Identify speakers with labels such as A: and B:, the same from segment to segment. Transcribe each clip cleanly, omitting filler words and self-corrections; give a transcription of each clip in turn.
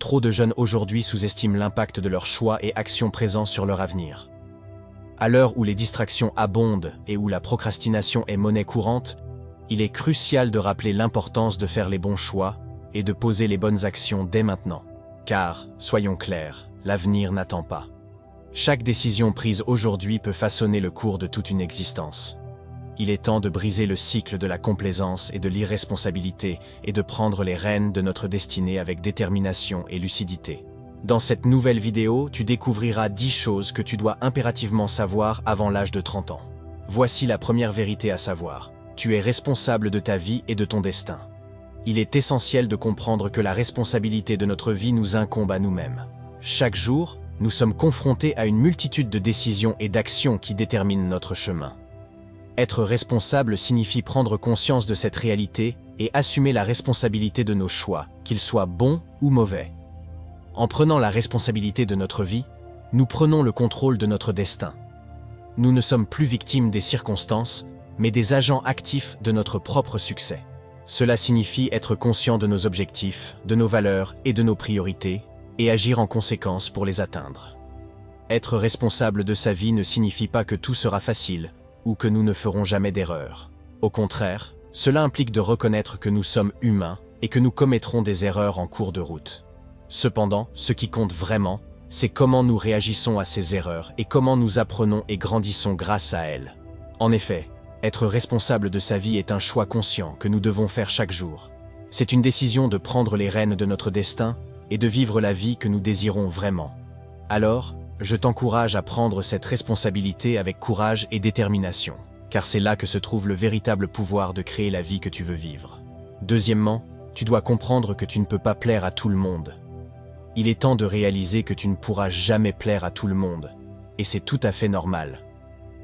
A: Trop de jeunes aujourd'hui sous-estiment l'impact de leurs choix et actions présents sur leur avenir. À l'heure où les distractions abondent et où la procrastination est monnaie courante, il est crucial de rappeler l'importance de faire les bons choix et de poser les bonnes actions dès maintenant. Car, soyons clairs, l'avenir n'attend pas. Chaque décision prise aujourd'hui peut façonner le cours de toute une existence. Il est temps de briser le cycle de la complaisance et de l'irresponsabilité et de prendre les rênes de notre destinée avec détermination et lucidité. Dans cette nouvelle vidéo, tu découvriras 10 choses que tu dois impérativement savoir avant l'âge de 30 ans. Voici la première vérité à savoir. Tu es responsable de ta vie et de ton destin. Il est essentiel de comprendre que la responsabilité de notre vie nous incombe à nous-mêmes. Chaque jour, nous sommes confrontés à une multitude de décisions et d'actions qui déterminent notre chemin. Être responsable signifie prendre conscience de cette réalité et assumer la responsabilité de nos choix, qu'ils soient bons ou mauvais. En prenant la responsabilité de notre vie, nous prenons le contrôle de notre destin. Nous ne sommes plus victimes des circonstances, mais des agents actifs de notre propre succès. Cela signifie être conscient de nos objectifs, de nos valeurs et de nos priorités, et agir en conséquence pour les atteindre. Être responsable de sa vie ne signifie pas que tout sera facile, ou que nous ne ferons jamais d'erreurs. Au contraire, cela implique de reconnaître que nous sommes humains et que nous commettrons des erreurs en cours de route. Cependant, ce qui compte vraiment, c'est comment nous réagissons à ces erreurs et comment nous apprenons et grandissons grâce à elles. En effet, être responsable de sa vie est un choix conscient que nous devons faire chaque jour. C'est une décision de prendre les rênes de notre destin et de vivre la vie que nous désirons vraiment. Alors, je t'encourage à prendre cette responsabilité avec courage et détermination, car c'est là que se trouve le véritable pouvoir de créer la vie que tu veux vivre. Deuxièmement, tu dois comprendre que tu ne peux pas plaire à tout le monde. Il est temps de réaliser que tu ne pourras jamais plaire à tout le monde, et c'est tout à fait normal.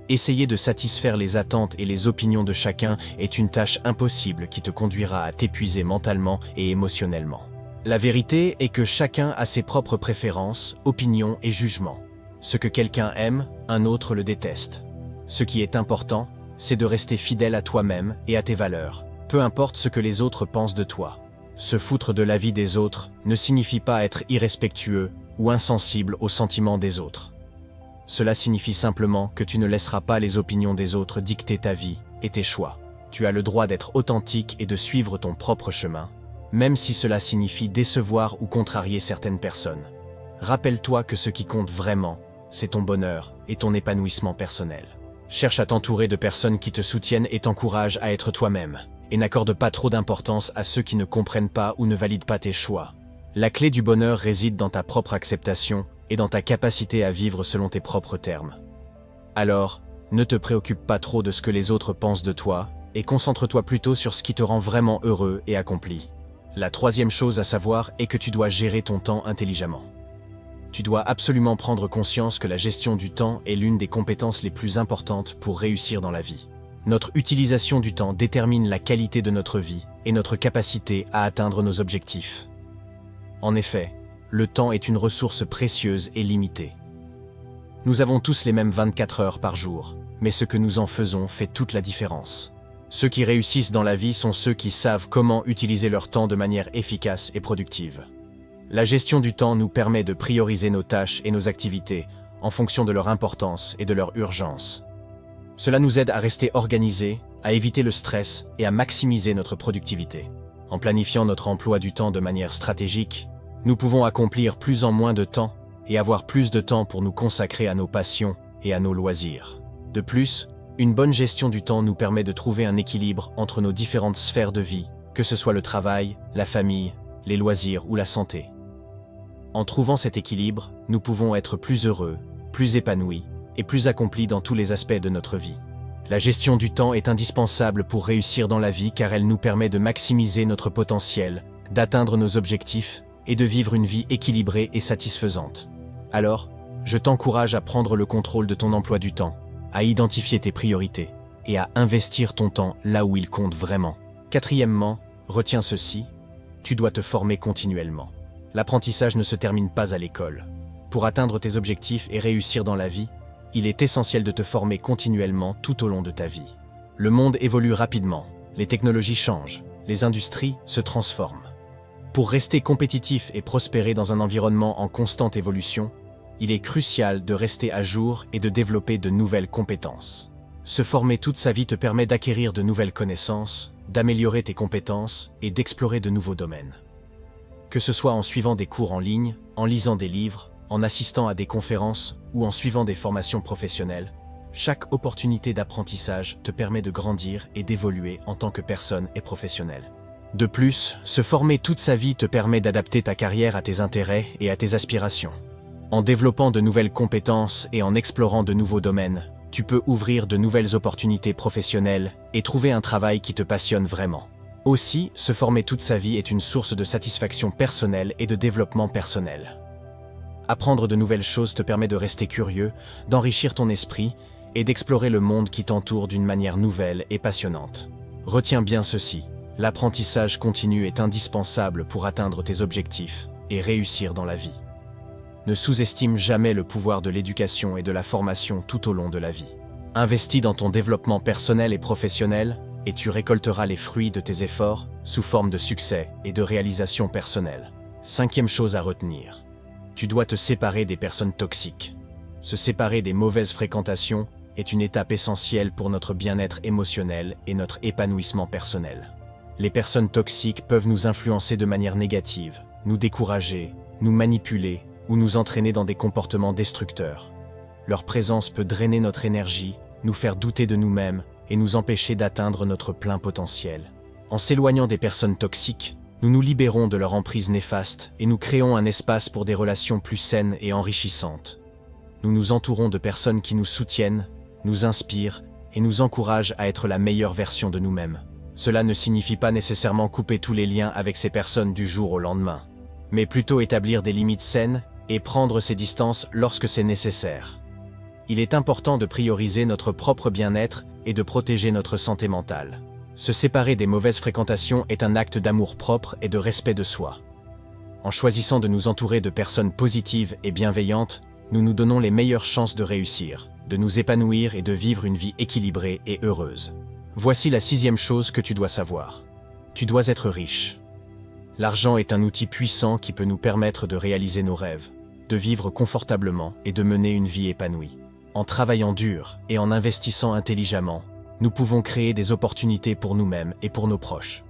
A: Essayer de satisfaire les attentes et les opinions de chacun est une tâche impossible qui te conduira à t'épuiser mentalement et émotionnellement. La vérité est que chacun a ses propres préférences, opinions et jugements. Ce que quelqu'un aime, un autre le déteste. Ce qui est important, c'est de rester fidèle à toi-même et à tes valeurs, peu importe ce que les autres pensent de toi. Se foutre de l'avis des autres ne signifie pas être irrespectueux ou insensible aux sentiments des autres. Cela signifie simplement que tu ne laisseras pas les opinions des autres dicter ta vie et tes choix. Tu as le droit d'être authentique et de suivre ton propre chemin, même si cela signifie décevoir ou contrarier certaines personnes. Rappelle-toi que ce qui compte vraiment, c'est ton bonheur et ton épanouissement personnel. Cherche à t'entourer de personnes qui te soutiennent et t'encouragent à être toi-même, et n'accorde pas trop d'importance à ceux qui ne comprennent pas ou ne valident pas tes choix. La clé du bonheur réside dans ta propre acceptation et dans ta capacité à vivre selon tes propres termes. Alors, ne te préoccupe pas trop de ce que les autres pensent de toi, et concentre-toi plutôt sur ce qui te rend vraiment heureux et accompli. La troisième chose à savoir est que tu dois gérer ton temps intelligemment. Tu dois absolument prendre conscience que la gestion du temps est l'une des compétences les plus importantes pour réussir dans la vie. Notre utilisation du temps détermine la qualité de notre vie et notre capacité à atteindre nos objectifs. En effet, le temps est une ressource précieuse et limitée. Nous avons tous les mêmes 24 heures par jour, mais ce que nous en faisons fait toute la différence. Ceux qui réussissent dans la vie sont ceux qui savent comment utiliser leur temps de manière efficace et productive. La gestion du temps nous permet de prioriser nos tâches et nos activités en fonction de leur importance et de leur urgence. Cela nous aide à rester organisés, à éviter le stress et à maximiser notre productivité. En planifiant notre emploi du temps de manière stratégique, nous pouvons accomplir plus en moins de temps et avoir plus de temps pour nous consacrer à nos passions et à nos loisirs. De plus, une bonne gestion du temps nous permet de trouver un équilibre entre nos différentes sphères de vie, que ce soit le travail, la famille, les loisirs ou la santé. En trouvant cet équilibre, nous pouvons être plus heureux, plus épanouis et plus accomplis dans tous les aspects de notre vie. La gestion du temps est indispensable pour réussir dans la vie car elle nous permet de maximiser notre potentiel, d'atteindre nos objectifs et de vivre une vie équilibrée et satisfaisante. Alors, je t'encourage à prendre le contrôle de ton emploi du temps, à identifier tes priorités et à investir ton temps là où il compte vraiment. Quatrièmement, retiens ceci, tu dois te former continuellement. L'apprentissage ne se termine pas à l'école. Pour atteindre tes objectifs et réussir dans la vie, il est essentiel de te former continuellement tout au long de ta vie. Le monde évolue rapidement, les technologies changent, les industries se transforment. Pour rester compétitif et prospérer dans un environnement en constante évolution, il est crucial de rester à jour et de développer de nouvelles compétences. Se former toute sa vie te permet d'acquérir de nouvelles connaissances, d'améliorer tes compétences et d'explorer de nouveaux domaines. Que ce soit en suivant des cours en ligne, en lisant des livres, en assistant à des conférences ou en suivant des formations professionnelles, chaque opportunité d'apprentissage te permet de grandir et d'évoluer en tant que personne et professionnel. De plus, se former toute sa vie te permet d'adapter ta carrière à tes intérêts et à tes aspirations. En développant de nouvelles compétences et en explorant de nouveaux domaines, tu peux ouvrir de nouvelles opportunités professionnelles et trouver un travail qui te passionne vraiment. Aussi, se former toute sa vie est une source de satisfaction personnelle et de développement personnel. Apprendre de nouvelles choses te permet de rester curieux, d'enrichir ton esprit et d'explorer le monde qui t'entoure d'une manière nouvelle et passionnante. Retiens bien ceci. L'apprentissage continu est indispensable pour atteindre tes objectifs et réussir dans la vie. Ne sous-estime jamais le pouvoir de l'éducation et de la formation tout au long de la vie. Investis dans ton développement personnel et professionnel et tu récolteras les fruits de tes efforts sous forme de succès et de réalisation personnelle. 5e chose à retenir. Tu dois te séparer des personnes toxiques. Se séparer des mauvaises fréquentations est une étape essentielle pour notre bien-être émotionnel et notre épanouissement personnel. Les personnes toxiques peuvent nous influencer de manière négative, nous décourager, nous manipuler ou nous entraîner dans des comportements destructeurs. Leur présence peut drainer notre énergie, nous faire douter de nous-mêmes et nous empêcher d'atteindre notre plein potentiel. En s'éloignant des personnes toxiques, nous nous libérons de leur emprise néfaste et nous créons un espace pour des relations plus saines et enrichissantes. Nous nous entourons de personnes qui nous soutiennent, nous inspirent et nous encouragent à être la meilleure version de nous-mêmes. Cela ne signifie pas nécessairement couper tous les liens avec ces personnes du jour au lendemain, mais plutôt établir des limites saines et prendre ses distances lorsque c'est nécessaire. Il est important de prioriser notre propre bien-être et de protéger notre santé mentale. Se séparer des mauvaises fréquentations est un acte d'amour-propre et de respect de soi. En choisissant de nous entourer de personnes positives et bienveillantes, nous nous donnons les meilleures chances de réussir, de nous épanouir et de vivre une vie équilibrée et heureuse. Voici la 6e chose que tu dois savoir. Tu dois être riche. L'argent est un outil puissant qui peut nous permettre de réaliser nos rêves, de vivre confortablement et de mener une vie épanouie. En travaillant dur et en investissant intelligemment, nous pouvons créer des opportunités pour nous-mêmes et pour nos proches.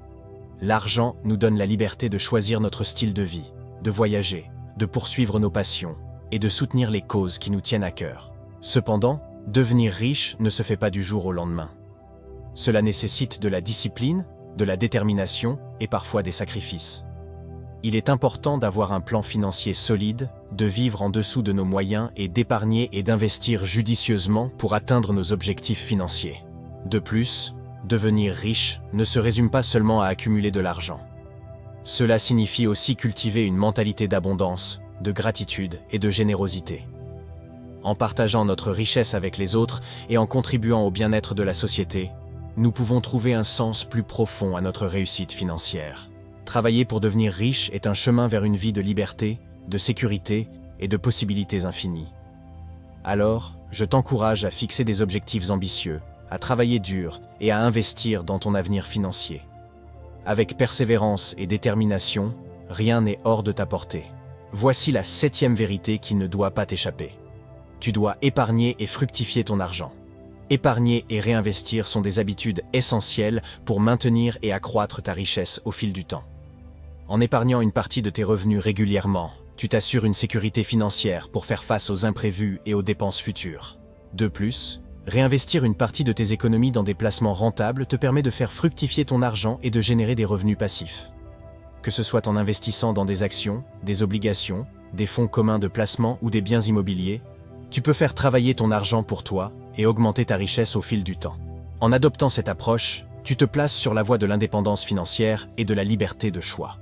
A: L'argent nous donne la liberté de choisir notre style de vie, de voyager, de poursuivre nos passions et de soutenir les causes qui nous tiennent à cœur. Cependant, devenir riche ne se fait pas du jour au lendemain. Cela nécessite de la discipline, de la détermination et parfois des sacrifices. Il est important d'avoir un plan financier solide, de vivre en dessous de nos moyens et d'épargner et d'investir judicieusement pour atteindre nos objectifs financiers. De plus, devenir riche ne se résume pas seulement à accumuler de l'argent. Cela signifie aussi cultiver une mentalité d'abondance, de gratitude et de générosité. En partageant notre richesse avec les autres et en contribuant au bien-être de la société, nous pouvons trouver un sens plus profond à notre réussite financière. Travailler pour devenir riche est un chemin vers une vie de liberté, de sécurité et de possibilités infinies. Alors, je t'encourage à fixer des objectifs ambitieux, à travailler dur et à investir dans ton avenir financier. Avec persévérance et détermination, rien n'est hors de ta portée. Voici la 7e vérité qui ne doit pas t'échapper. Tu dois épargner et fructifier ton argent. Épargner et réinvestir sont des habitudes essentielles pour maintenir et accroître ta richesse au fil du temps. En épargnant une partie de tes revenus régulièrement, tu t'assures une sécurité financière pour faire face aux imprévus et aux dépenses futures. De plus, réinvestir une partie de tes économies dans des placements rentables te permet de faire fructifier ton argent et de générer des revenus passifs. Que ce soit en investissant dans des actions, des obligations, des fonds communs de placement ou des biens immobiliers, tu peux faire travailler ton argent pour toi et augmenter ta richesse au fil du temps. En adoptant cette approche, tu te places sur la voie de l'indépendance financière et de la liberté de choix.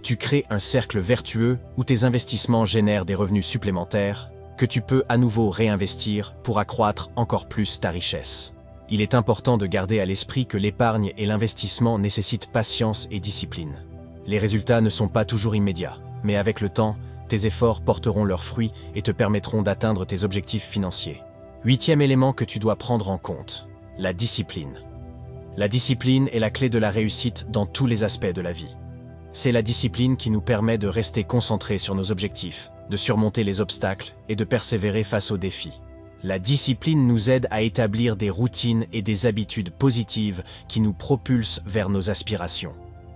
A: Tu crées un cercle vertueux où tes investissements génèrent des revenus supplémentaires que tu peux à nouveau réinvestir pour accroître encore plus ta richesse. Il est important de garder à l'esprit que l'épargne et l'investissement nécessitent patience et discipline. Les résultats ne sont pas toujours immédiats, mais avec le temps, tes efforts porteront leurs fruits et te permettront d'atteindre tes objectifs financiers. 8e élément que tu dois prendre en compte, la discipline. La discipline est la clé de la réussite dans tous les aspects de la vie. C'est la discipline qui nous permet de rester concentrés sur nos objectifs, de surmonter les obstacles et de persévérer face aux défis. La discipline nous aide à établir des routines et des habitudes positives qui nous propulsent vers nos aspirations.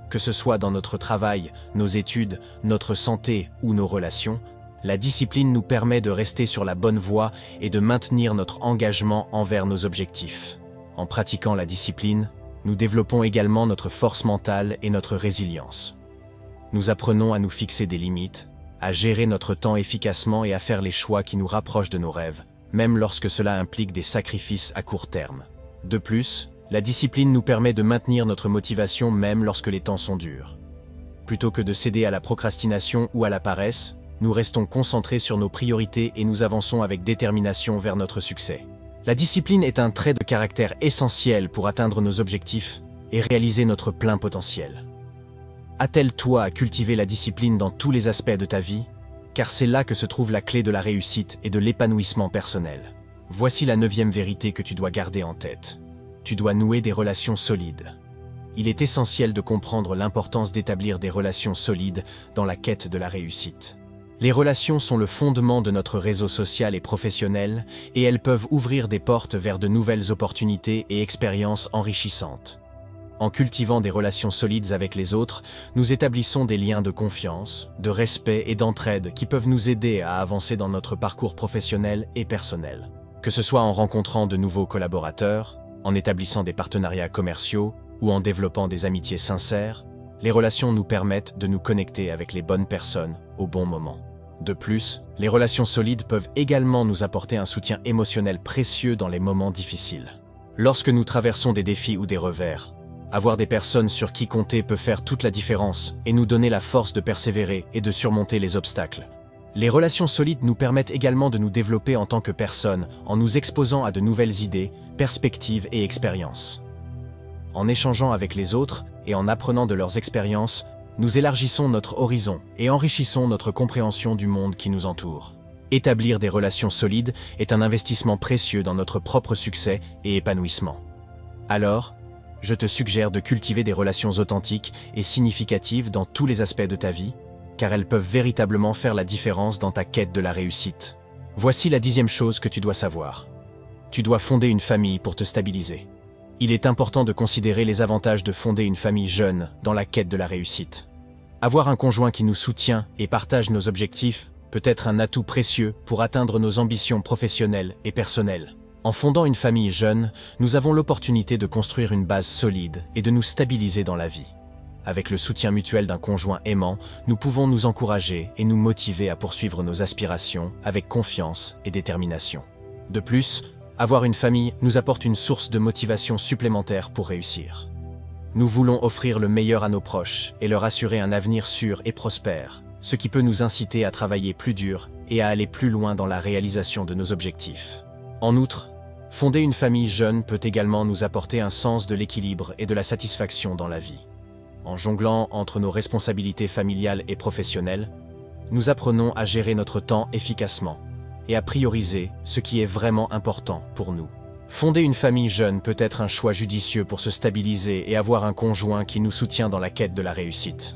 A: Que ce soit dans notre travail, nos études, notre santé ou nos relations, la discipline nous permet de rester sur la bonne voie et de maintenir notre engagement envers nos objectifs. En pratiquant la discipline, nous développons également notre force mentale et notre résilience. Nous apprenons à nous fixer des limites, à gérer notre temps efficacement et à faire les choix qui nous rapprochent de nos rêves, même lorsque cela implique des sacrifices à court terme. De plus, la discipline nous permet de maintenir notre motivation même lorsque les temps sont durs. Plutôt que de céder à la procrastination ou à la paresse, nous restons concentrés sur nos priorités et nous avançons avec détermination vers notre succès. La discipline est un trait de caractère essentiel pour atteindre nos objectifs et réaliser notre plein potentiel. Attelle-toi à cultiver la discipline dans tous les aspects de ta vie, car c'est là que se trouve la clé de la réussite et de l'épanouissement personnel. Voici la 9e vérité que tu dois garder en tête. Tu dois nouer des relations solides. Il est essentiel de comprendre l'importance d'établir des relations solides dans la quête de la réussite. Les relations sont le fondement de notre réseau social et professionnel, et elles peuvent ouvrir des portes vers de nouvelles opportunités et expériences enrichissantes. En cultivant des relations solides avec les autres, nous établissons des liens de confiance, de respect et d'entraide qui peuvent nous aider à avancer dans notre parcours professionnel et personnel. Que ce soit en rencontrant de nouveaux collaborateurs, en établissant des partenariats commerciaux ou en développant des amitiés sincères, les relations nous permettent de nous connecter avec les bonnes personnes au bon moment. De plus, les relations solides peuvent également nous apporter un soutien émotionnel précieux dans les moments difficiles. Lorsque nous traversons des défis ou des revers, avoir des personnes sur qui compter peut faire toute la différence et nous donner la force de persévérer et de surmonter les obstacles. Les relations solides nous permettent également de nous développer en tant que personne en nous exposant à de nouvelles idées, perspectives et expériences. En échangeant avec les autres et en apprenant de leurs expériences, nous élargissons notre horizon et enrichissons notre compréhension du monde qui nous entoure. Établir des relations solides est un investissement précieux dans notre propre succès et épanouissement. Alors, je te suggère de cultiver des relations authentiques et significatives dans tous les aspects de ta vie, car elles peuvent véritablement faire la différence dans ta quête de la réussite. Voici la 10e chose que tu dois savoir. Tu dois fonder une famille pour te stabiliser. Il est important de considérer les avantages de fonder une famille jeune dans la quête de la réussite. Avoir un conjoint qui nous soutient et partage nos objectifs peut être un atout précieux pour atteindre nos ambitions professionnelles et personnelles. En fondant une famille jeune, nous avons l'opportunité de construire une base solide et de nous stabiliser dans la vie. Avec le soutien mutuel d'un conjoint aimant, nous pouvons nous encourager et nous motiver à poursuivre nos aspirations avec confiance et détermination. De plus, avoir une famille nous apporte une source de motivation supplémentaire pour réussir. Nous voulons offrir le meilleur à nos proches et leur assurer un avenir sûr et prospère, ce qui peut nous inciter à travailler plus dur et à aller plus loin dans la réalisation de nos objectifs. En outre, fonder une famille jeune peut également nous apporter un sens de l'équilibre et de la satisfaction dans la vie. En jonglant entre nos responsabilités familiales et professionnelles, nous apprenons à gérer notre temps efficacement et à prioriser ce qui est vraiment important pour nous. Fonder une famille jeune peut être un choix judicieux pour se stabiliser et avoir un conjoint qui nous soutient dans la quête de la réussite.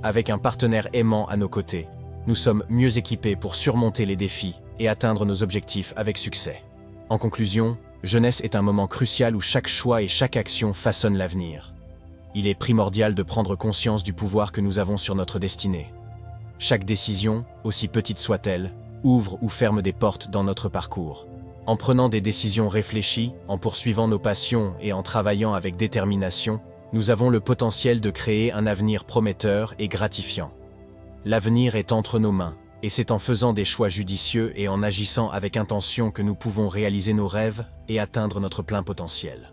A: Avec un partenaire aimant à nos côtés, nous sommes mieux équipés pour surmonter les défis et atteindre nos objectifs avec succès. En conclusion, jeunesse est un moment crucial où chaque choix et chaque action façonnent l'avenir. Il est primordial de prendre conscience du pouvoir que nous avons sur notre destinée. Chaque décision, aussi petite soit-elle, ouvre ou ferme des portes dans notre parcours. En prenant des décisions réfléchies, en poursuivant nos passions et en travaillant avec détermination, nous avons le potentiel de créer un avenir prometteur et gratifiant. L'avenir est entre nos mains, et c'est en faisant des choix judicieux et en agissant avec intention que nous pouvons réaliser nos rêves et atteindre notre plein potentiel.